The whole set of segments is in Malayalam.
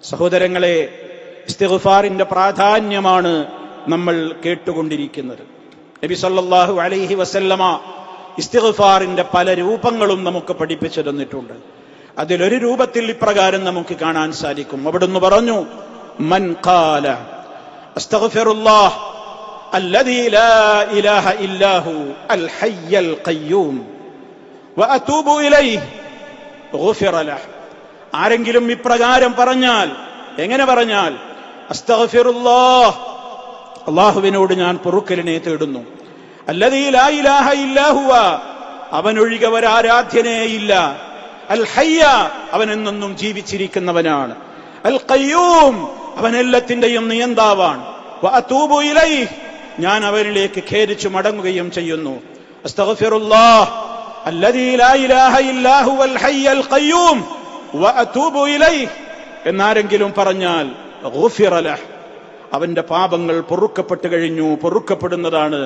സഹോദരങ്ങളെ, ഇസ്തിഗ്ഫാറിന്റെ പ്രാധാന്യമാണ് നമ്മൾ കേട്ടുകൊണ്ടിരിക്കുന്നത്. നബി സല്ലല്ലാഹു അലൈഹി വസല്ലമ ഇസ്തിഗ്ഫാറിന്റെ പല രൂപങ്ങളും നമുക്ക് പഠിപ്പിച്ചു തന്നിട്ടുണ്ട്. അതിലൊരു രൂപത്തിൽ ഇപ്രകാരം നമുക്ക് കാണാൻ സാധിക്കും. അവിടുന്ന് പറഞ്ഞു, മൻ ഖാല അസ്തഗ്ഫിറുല്ലാഹ് അല്ലദീ ലാ ഇലാഹ ഇല്ലാഹു അൽ ഹയ്യൽ ഖയ്യൂം വഅതൂബു ഇലൈഹി ഗുഫിറ ലഹു. ആരെങ്കിലും ഇപ്രകാരം പറഞ്ഞാൽ, എങ്ങനെ പറഞ്ഞാൽ? അസ്തഗ്ഫിറുല്ലാഹ്, അല്ലാഹുവിനോട് ഞാൻ പൊറുക്കലിനെ തേടുന്നു. അല്ലദീ ലാ ഇലാഹ ഇല്ലാഹുവ, അവനൊഴികെ ഒരാരാധ്യനേയില്ല. അൽ ഹയ്യ, അവൻ എന്നെന്നും ജീവിച്ചിരിക്കുന്നവനാണ്. അൽ ഖയ്യൂം, അവൻ എല്ലാത്തിന്റെയും നിയന്താവാണ്. വഅതൂബു ഇലൈഹി, ഞാൻ അവനിലേക്ക് ഖേദിച്ചു മടങ്ങുകയും ചെയ്യുന്നു. അസ്തഗ്ഫിറുല്ലാഹ് അല്ലദീ ലാ ഇലാഹ ഇല്ലാഹു അൽ ഹയ്യൽ ഖയ്യൂം വഅതൂബു ഇലൈഹി എന്നാരെങ്കിലും പറഞ്ഞാൽ ഗുഫിറ ലഹു, അവന്റെ പാപങ്ങൾ പൊറുക്കപ്പെട്ടു കഴിഞ്ഞു, പൊറുക്കപ്പെടുന്നതാണ്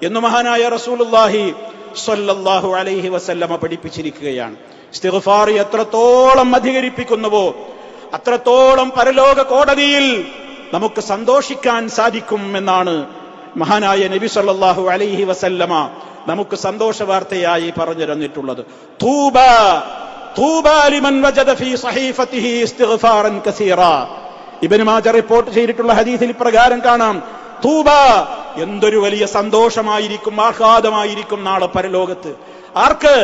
എന്ന് മഹാനായ റസൂലുള്ളാഹി സ്വല്ലല്ലാഹു അലൈഹി വസല്ലമ പഠിപ്പിച്ചിരിക്കുകയാണ്. ഇസ്തിഗ്ഫാർ എത്രത്തോളം അധികരിപ്പിക്കുന്നുവോ അത്രത്തോളം പരലോക കോടതിയിൽ നമുക്ക് സന്തോഷിക്കാൻ സാധിക്കും എന്നാണ് മഹാനായ നബി സല്ലല്ലാഹു അലൈഹി വസല്ലമ നമുക്ക് സന്തോഷ വാർത്തയായി പറഞ്ഞു തന്നിട്ടുള്ളത്. തൂബാ ലിമൻ വജദ ഫീ സഹീഫതിഹി ഇസ്തിഗ്ഫാറൻ കസീറാ. ഇബ്നു മാജ റിപ്പോർട്ട് ചെയ്തിട്ടുള്ള ഹദീസിൽ പ്രകാരം കാണാം, തൂബ, എന്തൊരു വലിയ സന്തോഷമായിരിക്കും, ആഹ്ലാദമായിരിക്കും നാളെ പരലോകത്ത്. ആർക്ക്?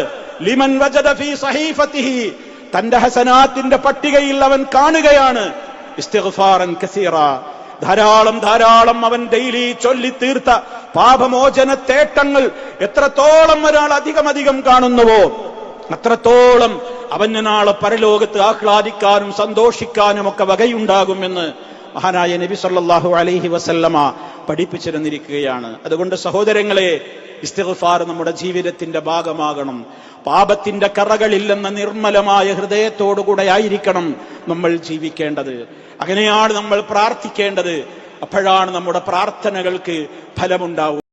ലിമൻ വജദ ഫീ സഹീഫതിഹി, തന്റെ ഹസനാത്തിന്റെ പട്ടികയിൽ അവൻ കാണുകയാണ് ഇസ്തിഗ്ഫാറൻ കസീറാ, ധാരാളം അവൻ ഡെയിലി ചൊല്ലി തീർത്ത പാപമോചന തേട്ടങ്ങൾ എത്രത്തോളം ഒരാൾ അധികം കാണുന്നുവോ അത്രത്തോളം അവന് നാളെ പരലോകത്ത് ആഹ്ലാദിക്കാനും സന്തോഷിക്കാനും ഒക്കെ വകയുണ്ടാകുമെന്ന് മഹാനായ നബി സല്ലല്ലാഹു അലൈഹി വസല്ലമ പഠിപ്പിച്ചിരുന്നിരിക്കുകയാണ്. അതുകൊണ്ട് സഹോദരങ്ങളെ, ഇസ്തിഗ്ഫാർ നമ്മുടെ ജീവിതത്തിന്റെ ഭാഗമാകണം. പാപത്തിന്റെ കറകളില്ലെന്ന നിർമ്മലമായ ഹൃദയത്തോടുകൂടെ ആയിരിക്കണം നമ്മൾ ജീവിക്കേണ്ടത്. അങ്ങനെയാണ് നമ്മൾ പ്രാർത്ഥിക്കേണ്ടത്. അപ്പോഴാണ് നമ്മുടെ പ്രാർത്ഥനകൾക്ക് ഫലമുണ്ടാവുക.